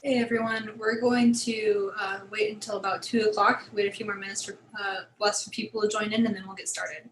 Hey everyone, we're going to wait until about 2 o'clock, wait a few more minutes for less for people to join in, and then we'll get started.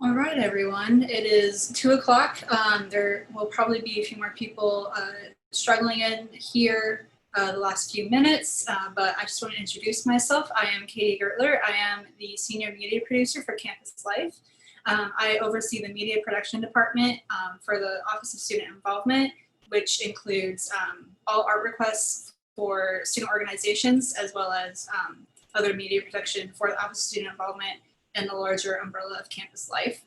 All right, everyone. It is 2 o'clock. There will probably be a few more people struggling in here the last few minutes, but I just want to introduce myself. I am Katie Gertler. I am the Senior Media Producer for Campus Life. I oversee the Media Production Department for the Office of Student Involvement, which includes all art requests for student organizations, as well as other media production for the Office of Student Involvement and the larger umbrella of Campus Life.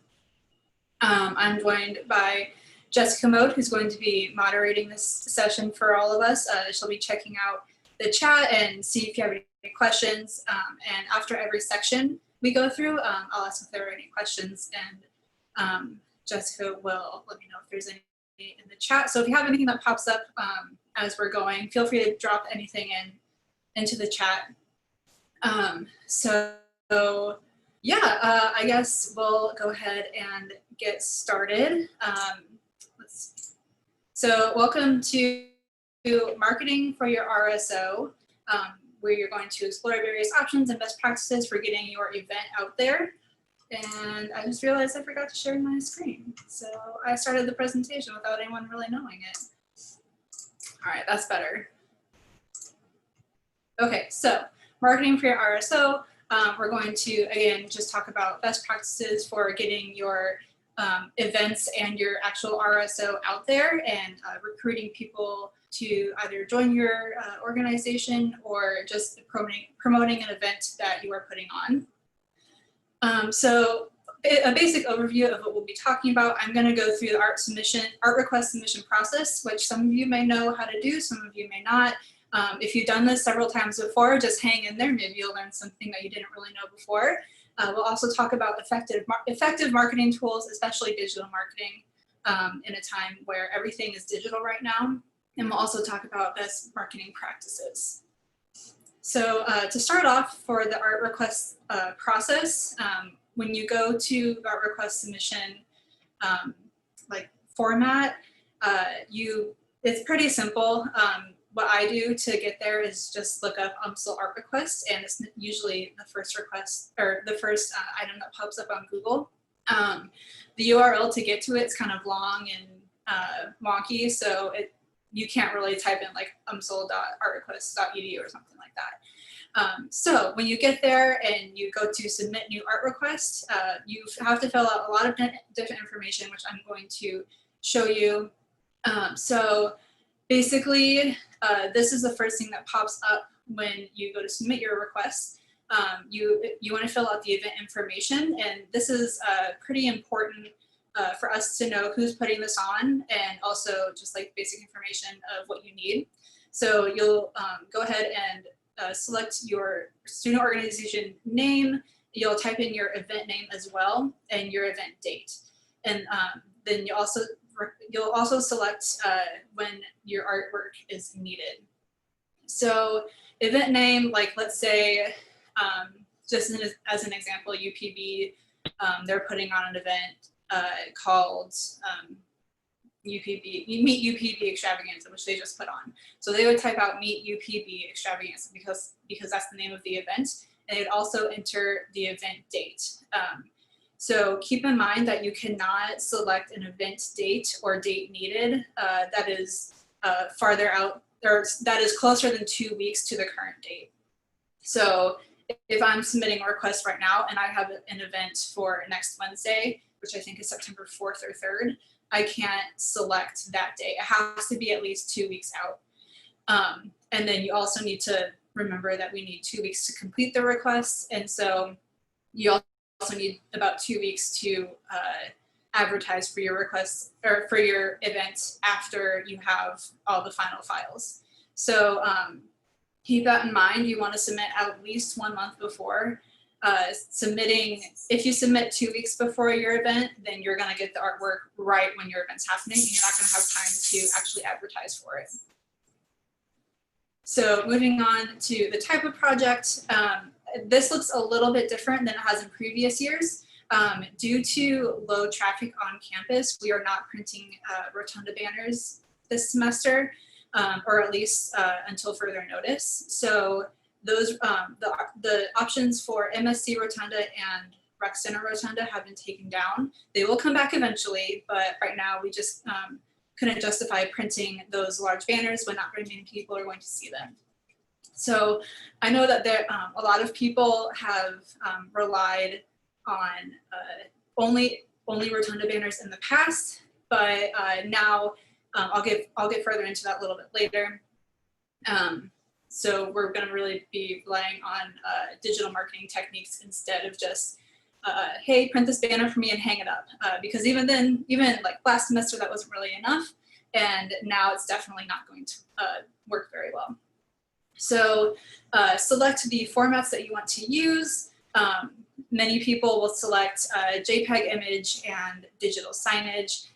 I'm joined by Jessica Mode, who's going to be moderating this session for all of us. She'll be checking out the chat and see if you have any questions. And after every section we go through, I'll ask if there are any questions, and Jessica will let me know if there's any in the chat. So if you have anything that pops up as we're going, feel free to drop anything into the chat. I guess we'll go ahead and get started. Let's see. So welcome to Marketing for Your RSO, where you're going to explore various options and best practices for getting your event out there. And I just realized I forgot to share my screen. So I started the presentation without anyone really knowing it. All right, that's better. Okay, so Marketing for Your RSO. We're going to, again, just talk about best practices for getting your events and your actual RSO out there, and recruiting people to either join your organization or just promoting an event that you are putting on. So a basic overview of what we'll be talking about. I'm going to go through the art request submission process, which some of you may know how to do, some of you may not. If you've done this several times before, just hang in there. Maybe you'll learn something that you didn't really know before. We'll also talk about effective marketing tools, especially digital marketing, in a time where everything is digital right now. And we'll also talk about best marketing practices. So to start off, for the art request process, when you go to the art request submission like format, it's pretty simple. What I do to get there is just look up UMSL art request, and it's usually the first request or the first item that pops up on Google. The URL to get to it is kind of long and wonky, so you can't really type in like umsl.artrequest.edu or something like that. So when you get there and you go to submit new art request, you have to fill out a lot of different information, which I'm going to show you. So basically, this is the first thing that pops up when you go to submit your request. You want to fill out the event information, and this is pretty important for us to know who's putting this on, and also just like basic information of what you need. So you'll go ahead and select your student organization name. You'll type in your event name as well and your event date. And then you'll also select when your artwork is needed. So event name, like let's say, just as an example, UPB, they're putting on an event called Meet UPB Extravaganza, which they just put on. So they would type out Meet UPB Extravaganza because that's the name of the event, and they'd also enter the event date. So keep in mind that you cannot select an event date or date needed that is farther out, or that is closer than 2 weeks to the current date. So if I'm submitting a request right now and I have an event for next Wednesday, which I think is September 4th or 3rd, I can't select that date. It has to be at least 2 weeks out. And then you also need to remember that we need 2 weeks to complete the request. And so you also need about 2 weeks to advertise for your request or for your event after you have all the final files. So keep that in mind. You want to submit at least 1 month before. If you submit 2 weeks before your event, then you're going to get the artwork right when your event's happening, and you're not going to have time to actually advertise for it. So moving on to the type of project, this looks a little bit different than it has in previous years. Due to low traffic on campus, we are not printing rotunda banners this semester, or at least until further notice. So those the options for MSC Rotunda and Rec Center Rotunda have been taken down. They will come back eventually, but right now we just couldn't justify printing those large banners when not very many people are going to see them. So I know that there a lot of people have relied on only rotunda banners in the past, but now I'll get further into that a little bit later. So we're going to really be relying on digital marketing techniques instead of just, hey, print this banner for me and hang it up. Because even like last semester, that wasn't really enough. And now it's definitely not going to work very well. So select the formats that you want to use. Many people will select JPEG image and digital signage.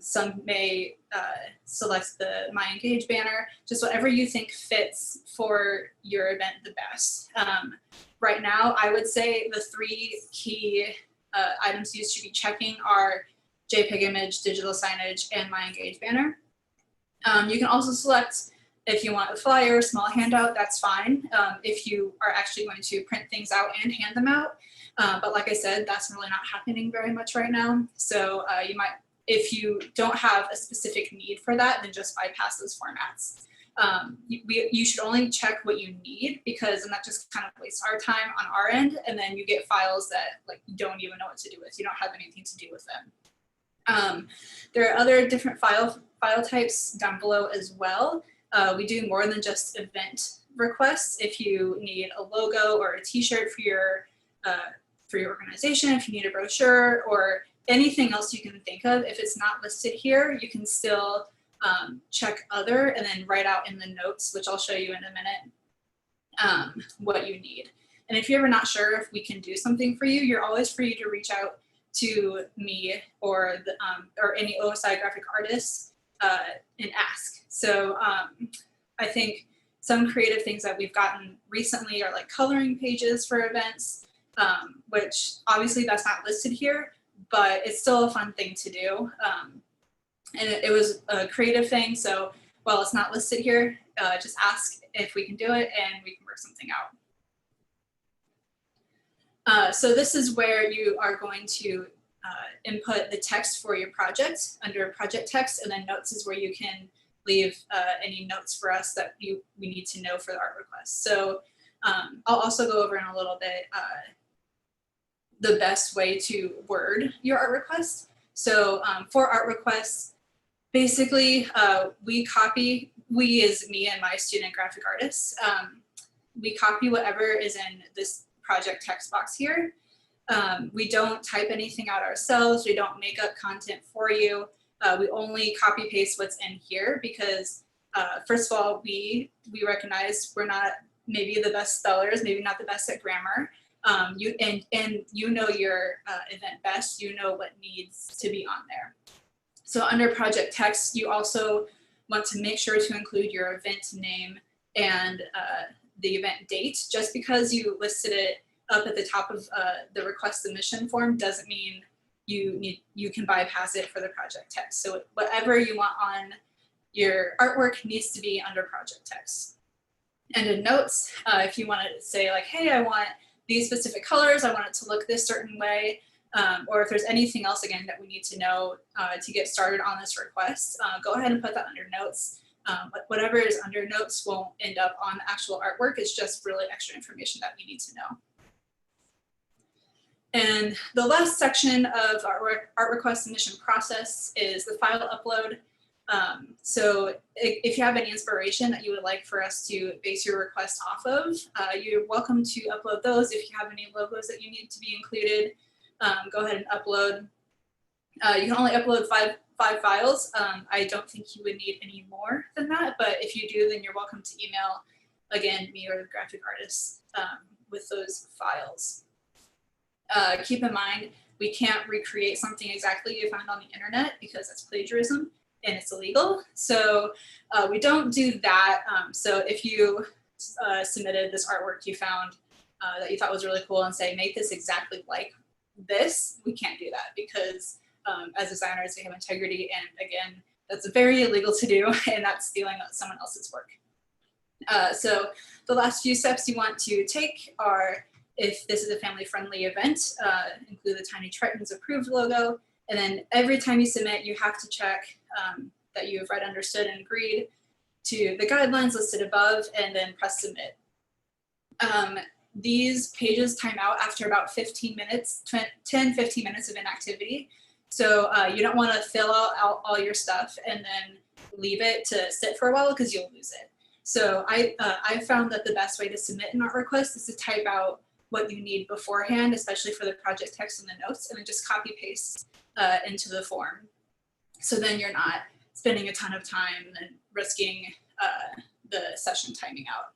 Some may select the My Engage banner, just whatever you think fits for your event the best. Right now, I would say the 3 key items you should be checking are JPEG image, digital signage, and My Engage banner. You can also select if you want a flyer, small handout, that's fine. If you are actually going to print things out and hand them out. But like I said, that's really not happening very much right now. So you might, if you don't have a specific need for that, then just bypass those formats. you should only check what you need, because then that just kind of wastes our time on our end, and then you get files that like you don't even know what to do with. You don't have anything to do with them. There are other different file types down below as well. We do more than just event requests. If you need a logo or a t-shirt for your organization, if you need a brochure or anything else you can think of, if it's not listed here, you can still check other and then write out in the notes, which I'll show you in a minute, what you need. And if you're ever not sure if we can do something for you, you're always free to reach out to me or any OSI graphic artists and ask. So I think some creative things that we've gotten recently are like coloring pages for events, which obviously that's not listed here, but it's still a fun thing to do. And it was a creative thing, so while it's not listed here, just ask if we can do it and we can work something out. So this is where you are going to input the text for your project under project text, and then notes is where you can leave any notes for us that we need to know for the art request. So I'll also go over in a little bit the best way to word your art request. So for art requests, basically we as me and my student graphic artists, we copy whatever is in this project text box here. We don't type anything out ourselves. We don't make up content for you. We only copy paste what's in here because first of all, we recognize we're not maybe the best spellers, maybe not the best at grammar. You know your event best. You know what needs to be on there. So under project text, you also want to make sure to include your event name and the event date. Just because you listed it up at the top of the request submission form doesn't mean you can bypass it for the project text. So whatever you want on your artwork needs to be under project text. And in notes, if you want to say like, hey, I want these specific colors, I want it to look this certain way, or if there's anything else, again, that we need to know to get started on this request, go ahead and put that under notes. Whatever is under notes won't end up on the actual artwork. It's just really extra information that we need to know. And the last section of our art request submission process is the file upload. So if you have any inspiration that you would like for us to base your request off of, you're welcome to upload those. If you have any logos that you need to be included, go ahead and upload. You can only upload five files. I don't think you would need any more than that, but if you do, then you're welcome to email, again, me or the graphic artist with those files. Keep in mind, we can't recreate something exactly you found on the internet because that's plagiarism and it's illegal. So we don't do that. So if you submitted this artwork you found that you thought was really cool and say, make this exactly like this, we can't do that because as designers, we have integrity. And again, that's very illegal to do, and that's stealing someone else's work. So the last few steps you want to take are, if this is a family-friendly event, include the Tiny Tritons approved logo. And then every time you submit, you have to check that you have read, understood, and agreed to the guidelines listed above, and then press submit. These pages time out after about 15 minutes, 10, 15 minutes of inactivity. So you don't want to fill out all your stuff and then leave it to sit for a while because you'll lose it. So I found that the best way to submit an art request is to type out what you need beforehand, especially for the project text and the notes, and then just copy paste into the form. So then you're not spending a ton of time and risking the session timing out.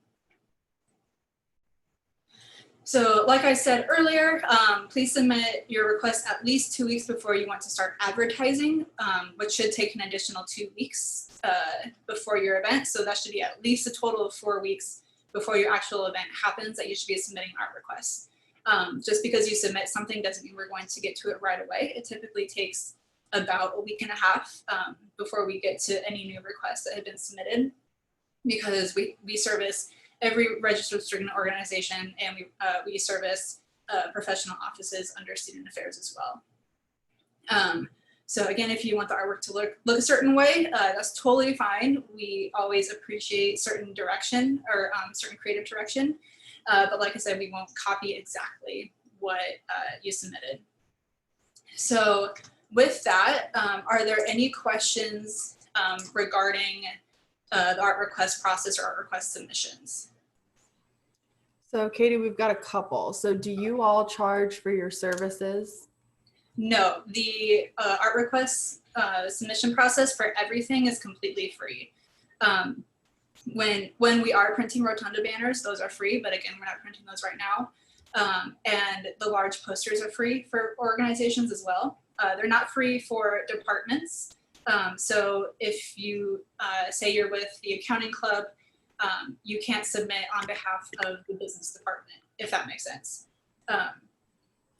So like I said earlier, please submit your request at least 2 weeks before you want to start advertising, which should take an additional 2 weeks before your event. So that should be at least a total of 4 weeks before your actual event happens that you should be submitting art requests. Just because you submit something doesn't mean we're going to get to it right away. It typically takes about a week and a half before we get to any new requests that have been submitted, because we service every registered student organization, and we service professional offices under student affairs as well. So again, if you want the artwork to look a certain way, that's totally fine. We always appreciate certain direction or certain creative direction. But like I said, we won't copy exactly what you submitted. So with that, are there any questions regarding the art request process or art request submissions? So Katie, we've got a couple. So do you all charge for your services? No, the art request submission process for everything is completely free. When we are printing rotunda banners, those are free, but again, we're not printing those right now. And the large posters are free for organizations as well. They're not free for departments. So if you say you're with the accounting club, you can't submit on behalf of the business department, if that makes sense.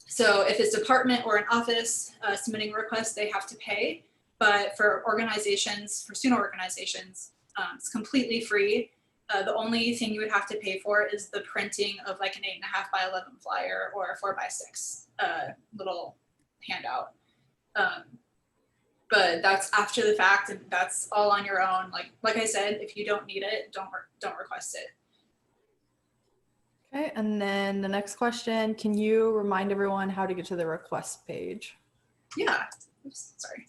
So if it's department or an office submitting a request, they have to pay. But for organizations, for student organizations, it's completely free. The only thing you would have to pay for is the printing of like an 8.5 by 11 flyer or a 4 by 6 little handout. But that's after the fact, and that's all on your own. Like I said, if you don't need it, don't request it. Okay, and then the next question, can you remind everyone how to get to the request page? Yeah, oops, sorry.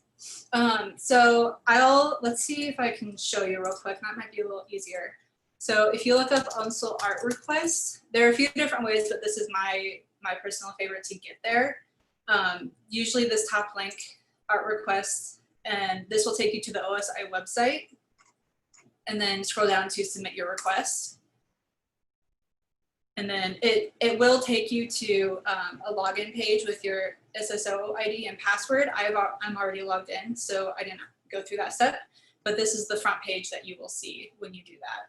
So let's see if I can show you real quick. That might be a little easier. So if you look up UMSL art requests, there are a few different ways, but this is my personal favorite to get there. Usually this top link, art requests, and this will take you to the OSI website, and then scroll down to submit your request. And then it will take you to a login page with your SSO ID and password. I'm already logged in, so I didn't go through that step, but this is the front page that you will see when you do that.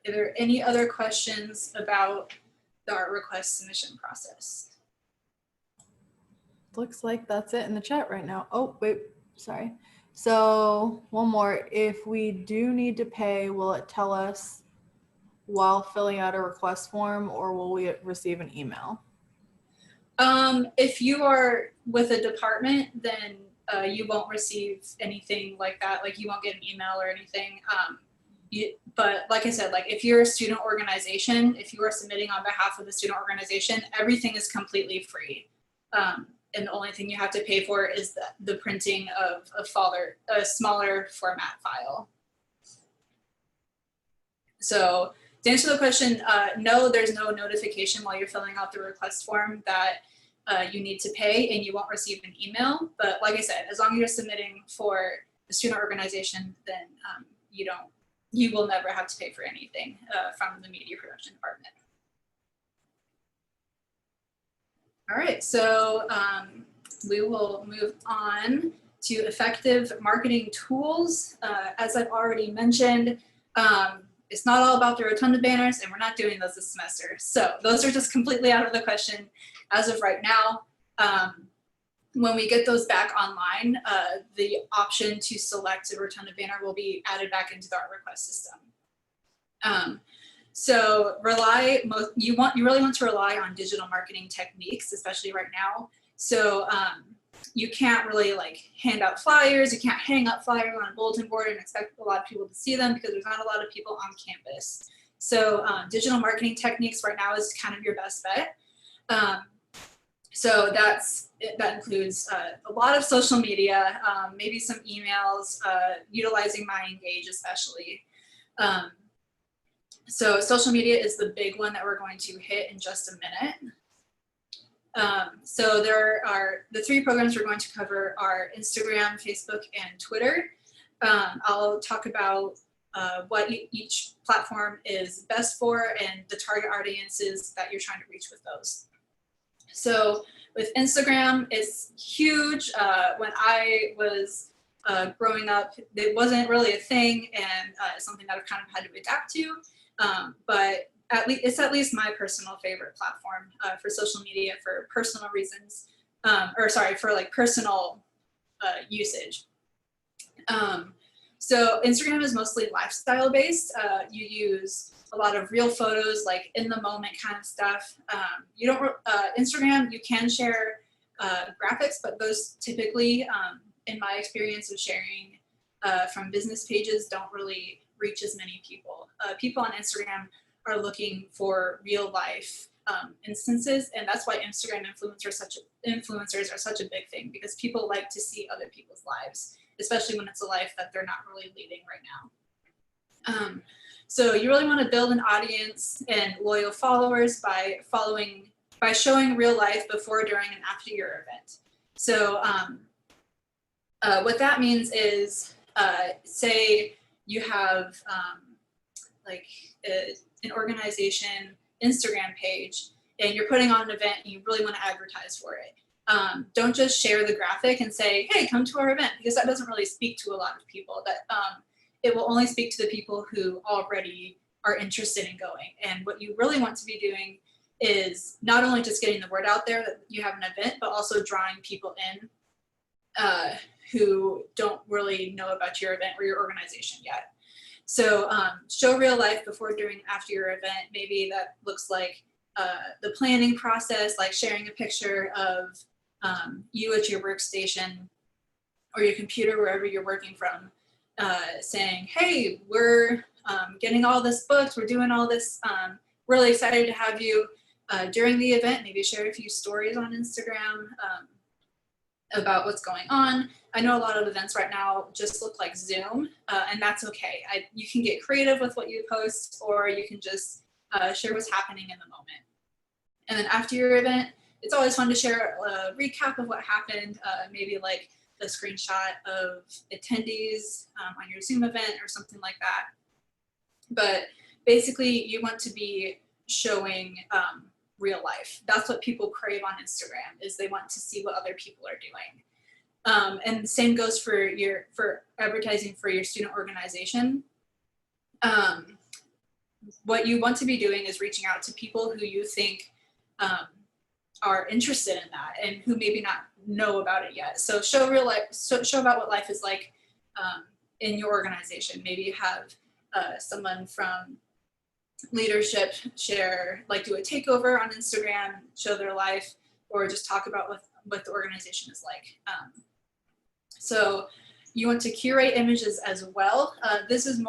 Are there any other questions about the art request submission process? Looks like that's it in the chat right now. Oh, wait, sorry. So one more, if we do need to pay, will it tell us while filling out a request form, or will we receive an email? If you are with a department, then you won't receive anything like that. Like you won't get an email or anything. But like I said, like if you're a student organization, if you are submitting on behalf of the student organization, everything is completely free. And the only thing you have to pay for is the printing of a smaller format file. So to answer the question, no, there's no notification while you're filling out the request form that you need to pay, and you won't receive an email. But like I said, as long as you're submitting for the student organization, then you will never have to pay for anything from the media production department. All right, so we will move on to effective marketing tools. As I've already mentioned, it's not all about the rotunda banners, and we're not doing those this semester. So those are just completely out of the question as of right now. When we get those back online, the option to select a rotunda banner will be added back into the art request system. So you really want to rely on digital marketing techniques, especially right now. So you can't really like hand out flyers. You can't hang up flyers on a bulletin board and expect a lot of people to see them because there's not a lot of people on campus. So digital marketing techniques right now is kind of your best bet. So that includes a lot of social media, maybe some emails, utilizing My Engage especially. So social media is the big one that we're going to hit in just a minute. So there are the 3 programs we're going to cover are Instagram, Facebook, and Twitter. I'll talk about what each platform is best for and the target audiences that you're trying to reach with those. So with Instagram, it's huge. When I was growing up, it wasn't really a thing, and it's something that I've kind of had to adapt to. But it's at least my personal favorite platform for social media for personal reasons, for like personal usage. So Instagram is mostly lifestyle based. You use a lot of real photos, like in the moment kind of stuff. You don't, Instagram, you can share graphics, but those typically, in my experience of sharing from business pages, don't really reach as many people. People on Instagram are looking for real life instances, and that's why Instagram influencers are such a big thing, because people like to see other people's lives, especially when it's a life that they're not really leading right now. So you really want to build an audience and loyal followers by showing real life before, during, and after your event. So what that means is, say you have like an organization Instagram page and you're putting on an event and you really want to advertise for it. Don't just share the graphic and say, hey, come to our event, because that doesn't really speak to a lot of people. That it will only speak to the people who already are interested in going. And what you really want to be doing is not only just getting the word out there that you have an event, but also drawing people in who don't really know about your event or your organization yet. So show real life before, during, after your event. Maybe that looks like the planning process, like sharing a picture of you at your workstation or your computer, wherever you're working from, saying, hey, we're getting all this booked, we're doing all this, really excited to have you during the event. Maybe share a few stories on Instagram about what's going on. I know a lot of events right now just look like Zoom, and that's okay. You can get creative with what you post, or you can just share what's happening in the moment. And then after your event, it's always fun to share a recap of what happened, maybe like a screenshot of attendees on your Zoom event or something like that. But basically, you want to be showing real life. That's what people crave on Instagram, is they want to see what other people are doing. And the same goes for advertising for your student organization. What you want to be doing is reaching out to people who you think are interested in that and who maybe not know about it yet. So show real life, show about what life is like in your organization. Maybe you have someone from leadership share, like do a takeover on Instagram, show their life, or just talk about what the organization is like. So you want to curate images as well. This is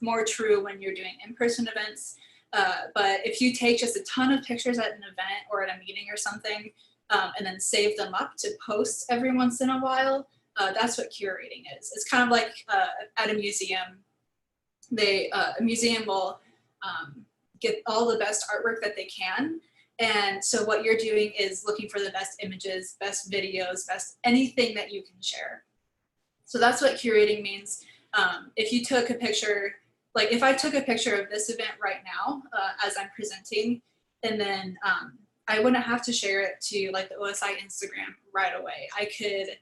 more true when you're doing in-person events. But if you take just a ton of pictures at an event or at a meeting or something, and then save them up to post every once in a while, that's what curating is. It's kind of like at a museum. A museum will get all the best artwork that they can. And so what you're doing is looking for the best images, best videos, best anything that you can share. So that's what curating means. If you took a picture, like if I took a picture of this event right now as I'm presenting, and then I wouldn't have to share it to like the OSI Instagram right away. I could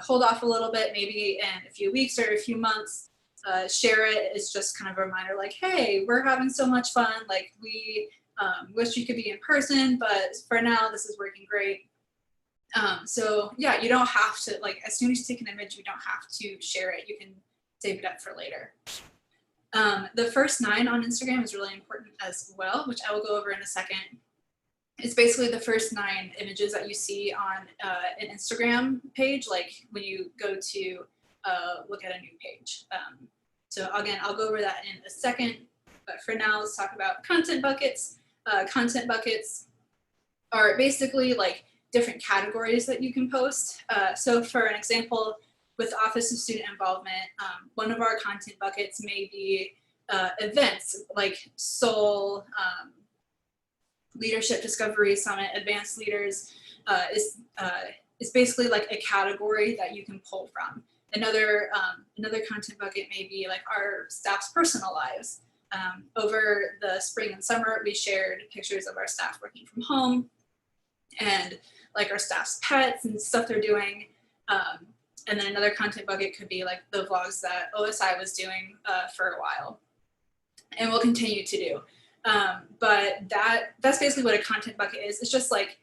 hold off a little bit, maybe in a few weeks or a few months, share it as just kind of a reminder, like, hey, we're having so much fun. Like we wish you could be in person, but for now, this is working great. So yeah, you don't have to, like, as soon as you take an image, you don't have to share it. You can save it up for later. The first 9 on Instagram is really important as well, which I will go over in a second. It's basically the first 9 images that you see on an Instagram page, like when you go to look at a new page. So again, I'll go over that in a second, but for now, let's talk about content buckets. Content buckets are basically like different categories that you can post. So for an example, with Office of Student Involvement, one of our content buckets may be events like SOL, Leadership Discovery Summit, Advanced Leaders is basically like a category that you can pull from. Another content bucket may be like our staff's personal lives. Over the spring and summer, we shared pictures of our staff working from home and like our staff's pets and stuff they're doing. And then another content bucket could be like the vlogs that OSI was doing for a while and will continue to do. But that's basically what a content bucket is. It's just like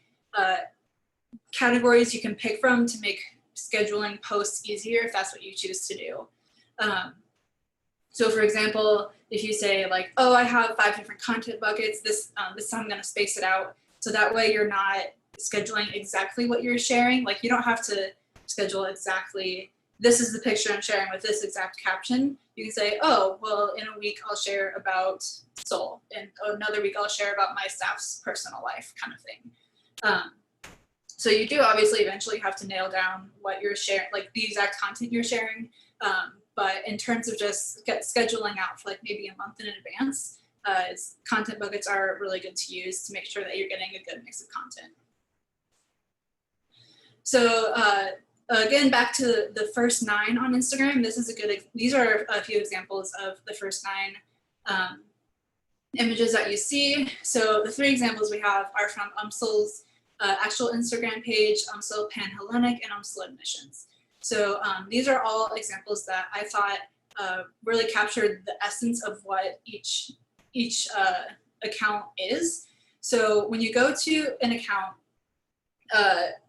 categories you can pick from to make scheduling posts easier if that's what you choose to do. So for example, if you say like, oh, I have 5 different content buckets, this time I'm going to space it out. So that way you're not scheduling exactly what you're sharing. Like you don't have to schedule exactly, this is the picture I'm sharing with this exact caption. You can say, oh, well, in a week I'll share about Soul, and another week I'll share about my staff's personal life, kind of thing. So you do obviously eventually have to nail down what you're sharing, like the exact content you're sharing. But in terms of just scheduling out for like maybe a month in advance, content buckets are really good to use to make sure that you're getting a good mix of content. So again, back to the first 9 on Instagram. These are a few examples of the first 9 images that you see. So the 3 examples we have are from UMSL's actual Instagram page, UMSL Panhellenic, and UMSL Admissions. So these are all examples that I thought really captured the essence of what each account is. So when you go to an account,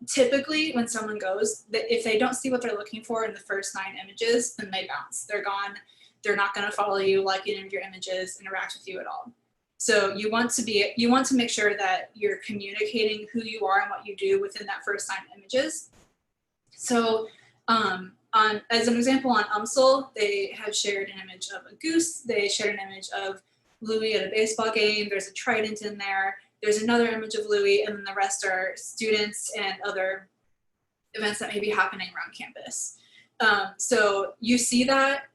typically when someone goes, if they don't see what they're looking for in the first 9 images, then they bounce. They're gone. They're not going to follow you, like any of your images, interact with you at all. So you want to make sure that you're communicating who you are and what you do within that first 9 images. So as an example on UMSL, they have shared an image of a goose. They shared an image of Louis at a baseball game. There's a trident in there. There's another image of Louis, and then the rest are students and other events that may be happening around campus. So you see that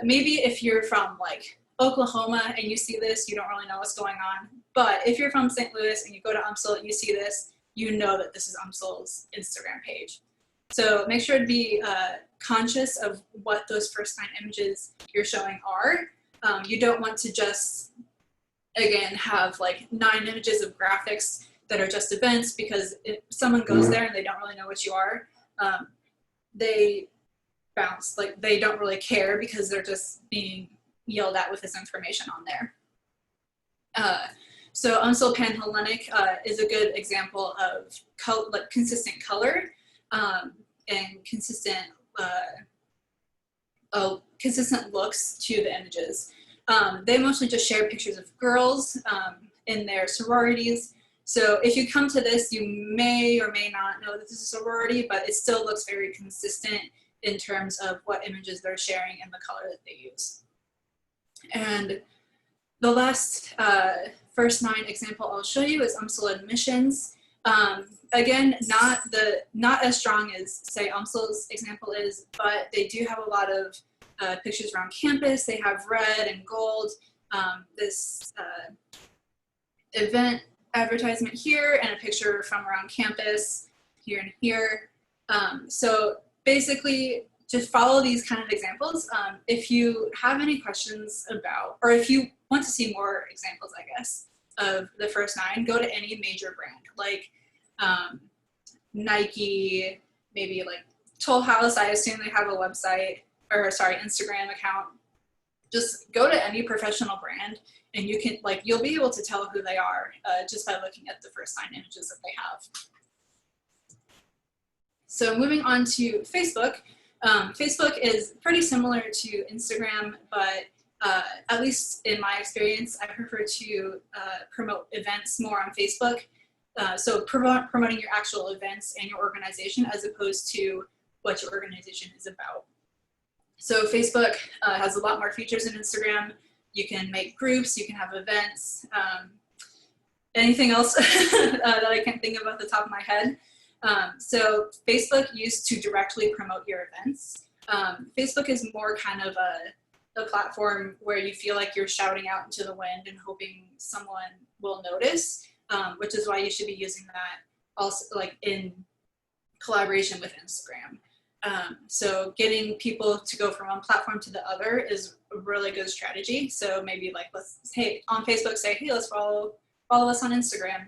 maybe if you're from like Oklahoma and you see this, you don't really know what's going on. But if you're from St. Louis and you go to UMSL and you see this, you know that this is UMSL's Instagram page. So make sure to be conscious of what those first 9 images you're showing are. You don't want to just, again, have like 9 images of graphics that are just events, because if someone goes there and they don't really know what you are, they bounce. Like they don't really care because they're just being yelled at with this information on there. So UMSL Panhellenic is a good example of consistent color and consistent looks to the images. They mostly just share pictures of girls in their sororities. So if you come to this, you may or may not know that this is a sorority, but it still looks very consistent in terms of what images they're sharing and the color that they use. And the last first 9 example I'll show you is UMSL Admissions. Again, not as strong as say UMSL's example is, but they do have a lot of pictures around campus. They have red and gold, this event advertisement here, and a picture from around campus here and here. So basically, just follow these kind of examples. If you have any questions about, or if you want to see more examples, I guess, of the first 9, go to any major brand, like Nike, maybe like Toll House. I assume they have a website, or sorry, Instagram account. Just go to any professional brand, and you can, like, you'll be able to tell who they are just by looking at the first 9 images that they have. So moving on to Facebook. Facebook is pretty similar to Instagram, but at least in my experience, I prefer to promote events more on Facebook. So promoting your actual events and your organization as opposed to what your organization is about. So Facebook has a lot more features than Instagram. You can make groups, you can have events, anything else that I can't think of off the top of my head. So Facebook used to directly promote your events. Facebook is more kind of a platform where you feel like you're shouting out into the wind and hoping someone will notice, which is why you should be using that also like in collaboration with Instagram. So getting people to go from one platform to the other is a really good strategy. So maybe like on Facebook say, hey, let's follow us on Instagram,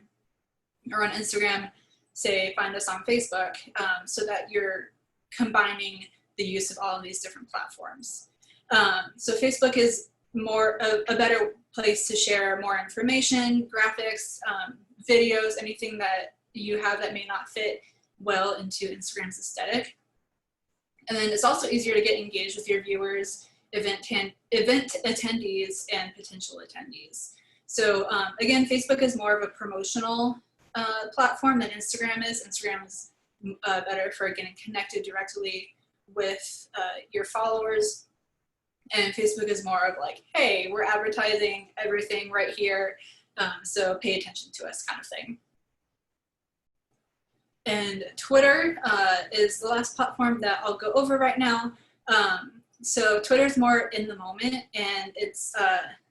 or on Instagram say find us on Facebook, so that you're combining the use of all of these different platforms. So Facebook is more a better place to share more information, graphics, videos, anything that you have that may not fit well into Instagram's aesthetic. And then it's also easier to get engaged with your viewers event attendees and potential attendees. So again, Facebook is more of a promotional platform than Instagram is. Instagram is better for getting connected directly with your followers. And Facebook is more of like, hey, we're advertising everything right here, so pay attention to us kind of thing. And Twitter is the last platform that I'll go over right now. So Twitter is more in the moment, and it's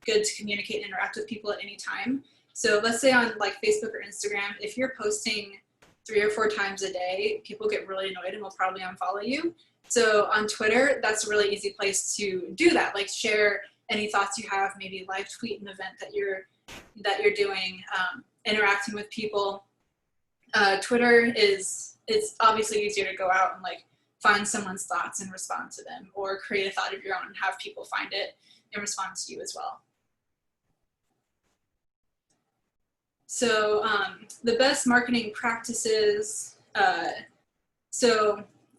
good to communicate and interact with people at any time. So let's say on like Facebook or Instagram, if you're posting 3 or 4 times a day, people get really annoyed and will probably unfollow you. So on Twitter, that's a really easy place to do that. Like share any thoughts you have, maybe live tweet an event that you're doing, interacting with people. Twitter it's obviously easier to go out and like find someone's thoughts and respond to them, or create a thought of your own and have people find it and respond to you as well. So the best marketing practices,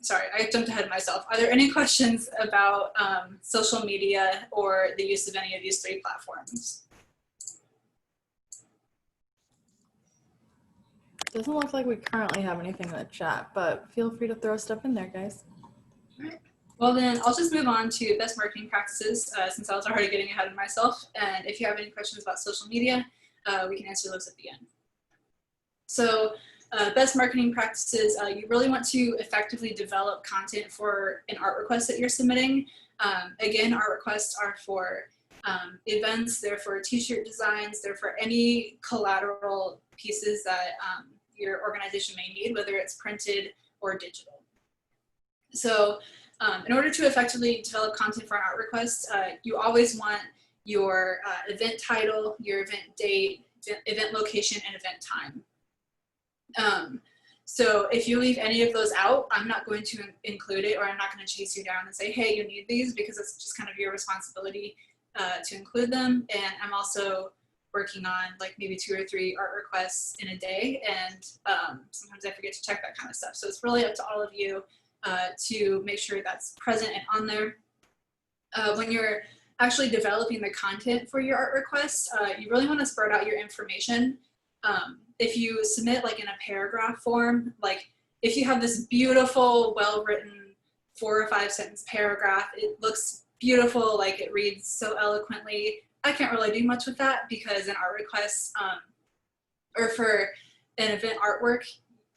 sorry, I jumped ahead of myself. Are there any questions about social media or the use of any of these 3 platforms? Doesn't look like we currently have anything in the chat, but feel free to throw stuff in there, guys. All right. Well, then I'll just move on to best marketing practices since I was already getting ahead of myself. And if you have any questions about social media, we can answer those at the end. So best marketing practices, you really want to effectively develop content for an art request that you're submitting. Again, art requests are for events, they're for t-shirt designs, they're for any collateral pieces that your organization may need, whether it's printed or digital. So in order to effectively develop content for an art request, you always want your event title, your event date, event location, and event time. So if you leave any of those out, I'm not going to include it, or I'm not going to chase you down and say, hey, you need these, because it's just kind of your responsibility to include them. And I'm also working on like maybe 2 or 3 art requests in a day, and sometimes I forget to check that kind of stuff. So it's really up to all of you to make sure that's present and on there. When you're actually developing the content for your art requests, you really want to spread out your information. If you submit like in a paragraph form, like if you have this beautiful, well-written 4 or 5 sentence paragraph, it looks beautiful, like it reads so eloquently. I can't really do much with that, because in art requests or for an event artwork,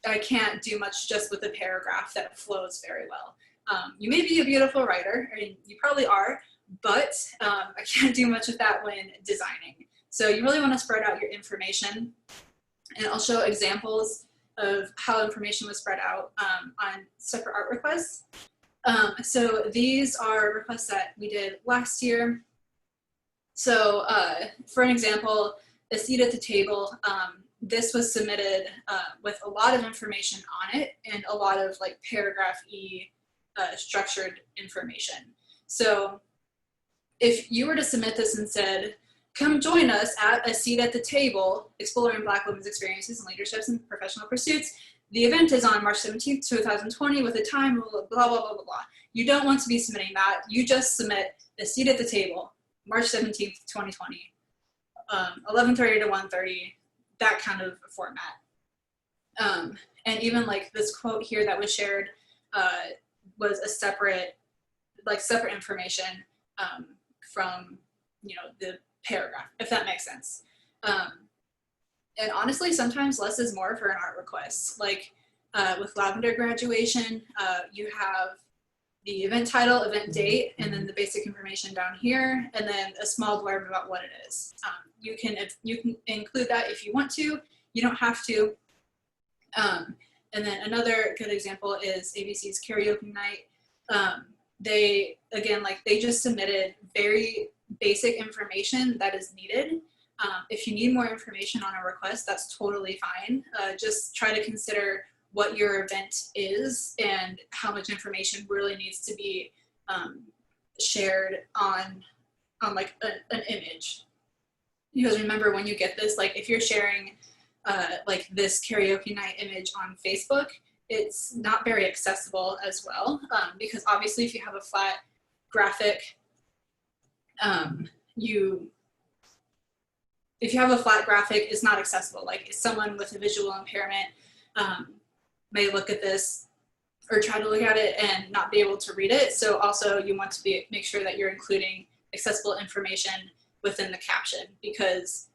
I can't do much just with a paragraph that flows very well. You may be a beautiful writer, I mean, you probably are, but I can't do much with that when designing. So you really want to spread out your information. And I'll show examples of how information was spread out on separate art requests. So these are requests that we did last year. So for an example, a seat at the table, this was submitted with a lot of information on it and a lot of like paragraph-y structured information. So if you were to submit this and said, come join us at a seat at the table, exploring Black women's experiences and leaderships and professional pursuits. The event is on March 17th, 2020 with a time, blah, blah, blah, blah, blah. You don't want to be submitting that. You just submit a seat at the table, March 17th, 2020, 11:30 to 1:30, that kind of format. And even like this quote here that was shared was a separate information from, you know, the paragraph, if that makes sense. And honestly, sometimes less is more for an art request. Like with Lavender graduation, you have the event title, event date, and then the basic information down here, and then a small blurb about what it is. You can include that if you want to. You don't have to. And then another good example is ABC's karaoke night. They just submitted very basic information that is needed. If you need more information on a request, that's totally fine. Just try to consider what your event is and how much information really needs to be shared on like an image. Because remember, when you get this, like if you're sharing like this karaoke night image on Facebook, it's not very accessible as well, because obviously if you have a flat graphic If you have a flat graphic, it's not accessible. Like someone with a visual impairment may look at this or try to look at it and not be able to read it. So also you want to make sure that you're including accessible information within the caption, because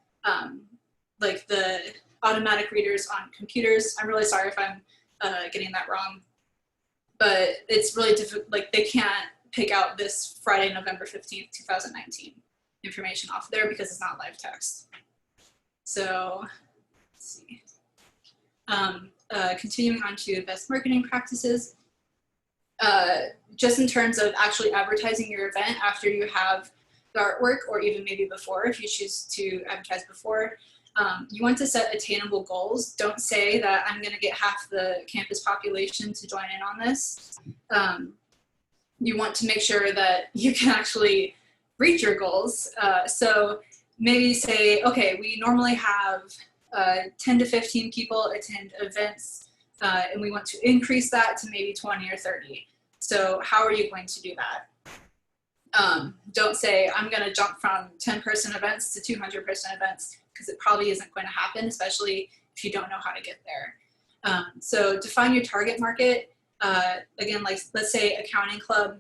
like the automatic readers on computers, I'm really sorry if I'm getting that wrong, but it's really difficult. Like they can't pick out this Friday, November 15th, 2019 information off there because it's not live text. So let's see. Continuing on to best marketing practices, just in terms of actually advertising your event after you have the artwork, or even maybe before if you choose to advertise before, you want to set attainable goals. Don't say that I'm going to get half the campus population to join in on this. You want to make sure that you can actually reach your goals. So maybe say, okay, we normally have 10 to 15 people attend events, and we want to increase that to maybe 20 or 30. So how are you going to do that? Don't say, I'm going to jump from 10-person events to 200-person events, because it probably isn't going to happen, especially if you don't know how to get there. So define your target market. Again, like let's say accounting club.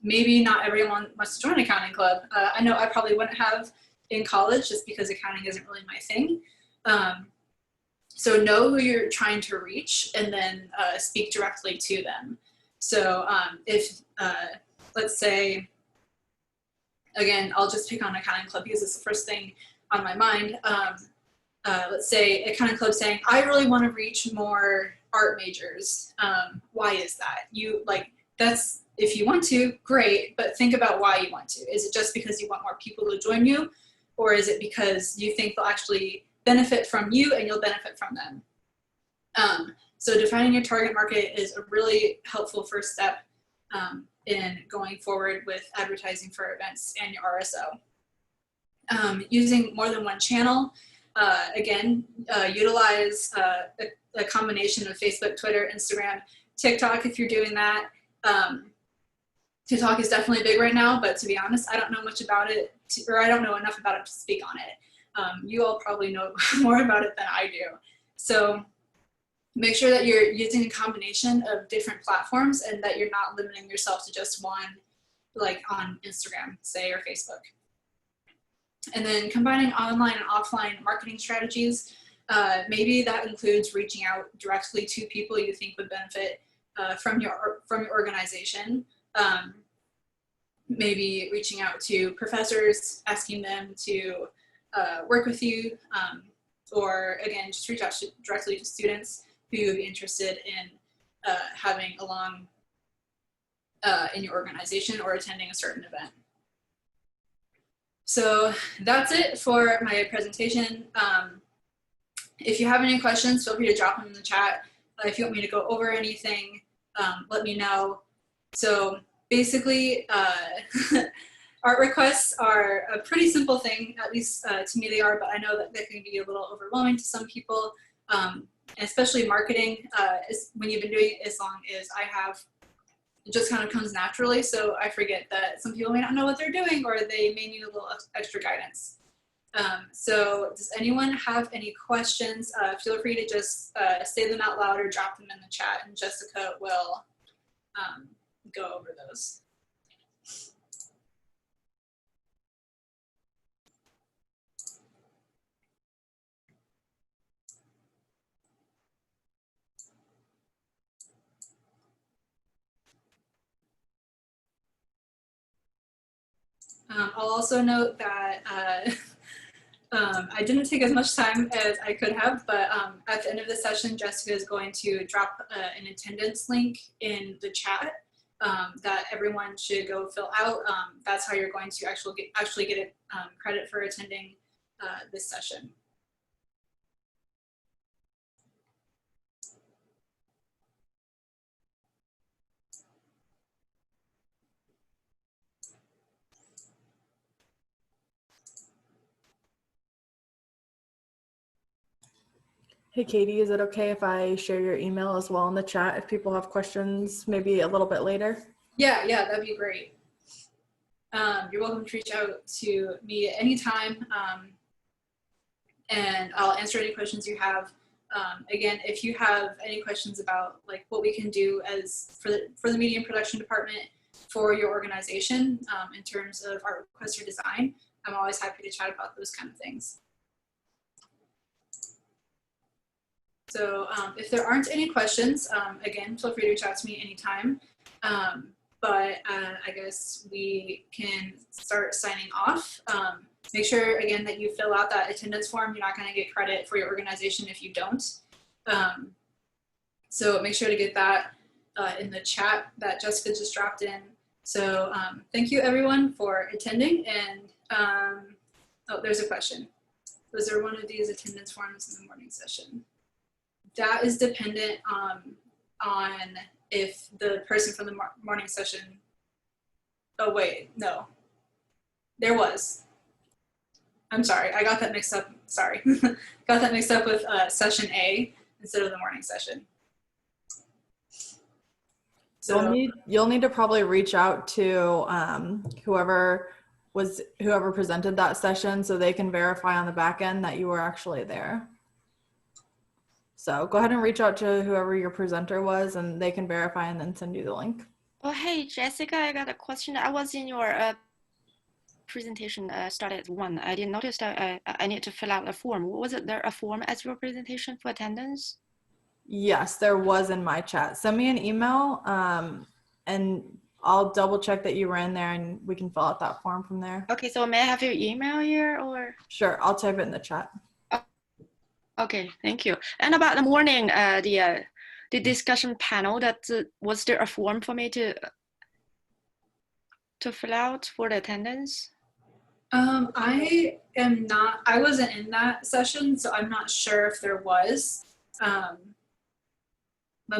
Maybe not everyone wants to join accounting club. I know I probably wouldn't have in college just because accounting isn't really my thing. So know who you're trying to reach and then speak directly to them. So if, let's say, again, I'll just pick on accounting club because it's the first thing on my mind. Let's say accounting club saying, I really want to reach more art majors. Why is that? That's, if you want to, great, but think about why you want to. Is it just because you want more people to join you? Or is it because you think they'll actually benefit from you and you'll benefit from them? So defining your target market is a really helpful first step in going forward with advertising for events and your RSO. Using more than one channel. Again, utilize a combination of Facebook, Twitter, Instagram, TikTok if you're doing that. TikTok is definitely big right now, but to be honest, I don't know much about it, or I don't know enough about it to speak on it. You all probably know more about it than I do. So make sure that you're using a combination of different platforms and that you're not limiting yourself to just one, like on Instagram, say, or Facebook. And then combining online and offline marketing strategies. Maybe that includes reaching out directly to people you think would benefit from your organization. Maybe reaching out to professors, asking them to work with you, or again, just reach out directly to students who would be interested in having along in your organization or attending a certain event. So that's it for my presentation. If you have any questions, feel free to drop them in the chat. If you want me to go over anything, let me know. So basically, art requests are a pretty simple thing, at least to me they are, but I know that they can be a little overwhelming to some people, especially marketing, when you've been doing it as long as I have. It just kind of comes naturally, so I forget that some people may not know what they're doing, or they may need a little extra guidance. So does anyone have any questions? Feel free to just say them out loud or drop them in the chat, and Jessica will go over those. I'll also note that I didn't take as much time as I could have, but at the end of the session, Jessica is going to drop an attendance link in the chat that everyone should go fill out. That's how you're going to actually get credit for attending this session. Hey, Katie, is it okay if I share your email as well in the chat if people have questions maybe a little bit later? Yeah, that'd be great. You're welcome to reach out to me at any time, and I'll answer any questions you have. Again, if you have any questions about like what we can do as for the media and production department for your organization in terms of art request or design, I'm always happy to chat about those kind of things. So if there aren't any questions, again, feel free to reach out to me anytime. But I guess we can start signing off. Make sure, again, that you fill out that attendance form. You're not going to get credit for your organization if you don't. So make sure to get that in the chat that Jessica just dropped in. So thank you, everyone, for attending. And oh, there's a question. Was there one of these attendance forms in the morning session? That is dependent on if the person from the morning session, oh wait, no. There was. I'm sorry, I got that mixed up, sorry. Got that mixed up with session A instead of the morning session. So you'll need to probably reach out to whoever presented that session so they can verify on the back end that you were actually there. So go ahead and reach out to whoever your presenter was and they can verify and then send you the link. Oh, hey, Jessica, I got a question. I was in your presentation started at 1. I didn't notice that I need to fill out a form. Was there a form as your presentation for attendance? Yes, there was in my chat. Send me an email and I'll double check that you were in there and we can fill out that form from there. Okay, so may I have your email here or? Sure, I'll type it in the chat. Okay, thank you. And about the morning, the discussion panel, was there a form for me to fill out for the attendance? I wasn't in that session, so I'm not sure if there was. Let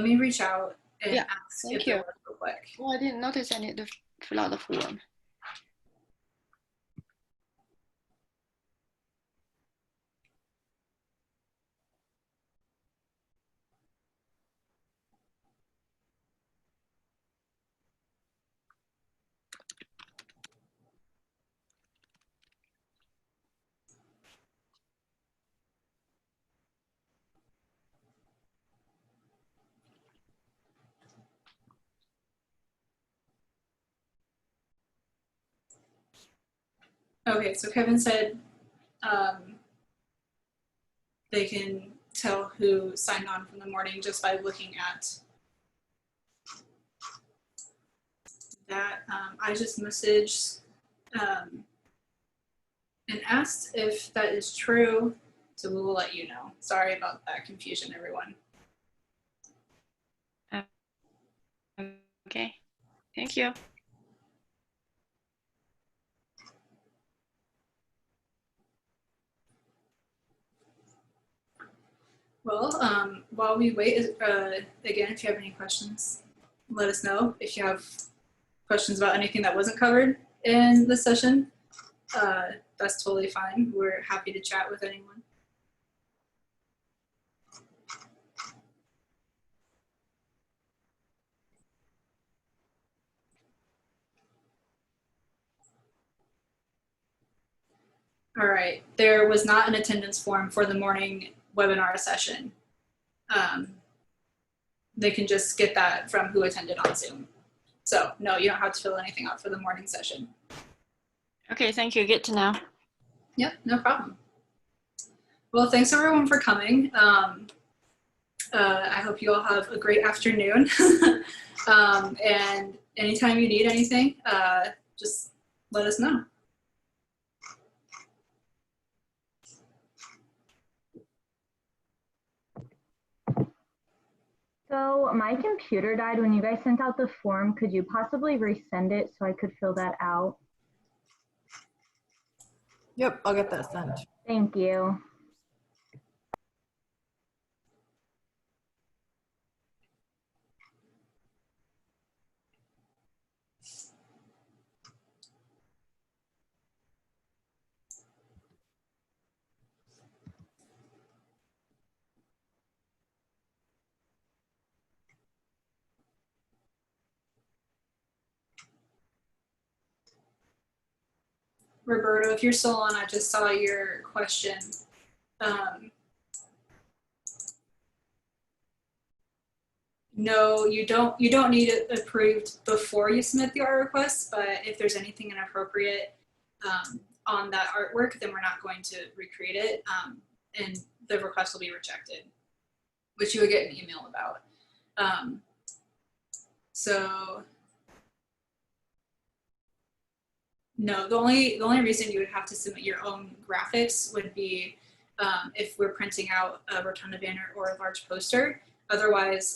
me reach out and ask if there was real quick. Well, I didn't notice I need to fill out the form. Okay, so Kevin said they can tell who signed on from the morning just by looking at that. I just messaged and asked if that is true, so we will let you know. Sorry about that confusion, everyone. Okay, thank you. Well, while we wait, again, if you have any questions, let us know. If you have questions about anything that wasn't covered in the session, that's totally fine. We're happy to chat with anyone. All right, there was not an attendance form for the morning webinar session. They can just get that from who attended on Zoom. So no, you don't have to fill anything out for the morning session. Okay, thank you, good to know. Yep, no problem. Well, thanks everyone for coming. I hope you all have a great afternoon. And anytime you need anything, just let us know. So my computer died when you guys sent out the form. Could you possibly resend it so I could fill that out? Yep, I'll get that sent. Thank you. Roberto, if you're still on, I just saw your question. No, you don't need it approved before you submit the art request, but if there's anything inappropriate on that artwork, then we're not going to recreate it, and the request will be rejected, which you would get an email about. So no, the only reason you would have to submit your own graphics would be if we're printing out a rotunda banner or a large poster. Otherwise,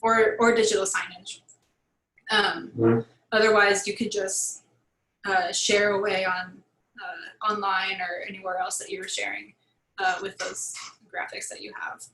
or digital signage. Otherwise, you could just share away on online or anywhere else that you're sharing with those graphics that you have.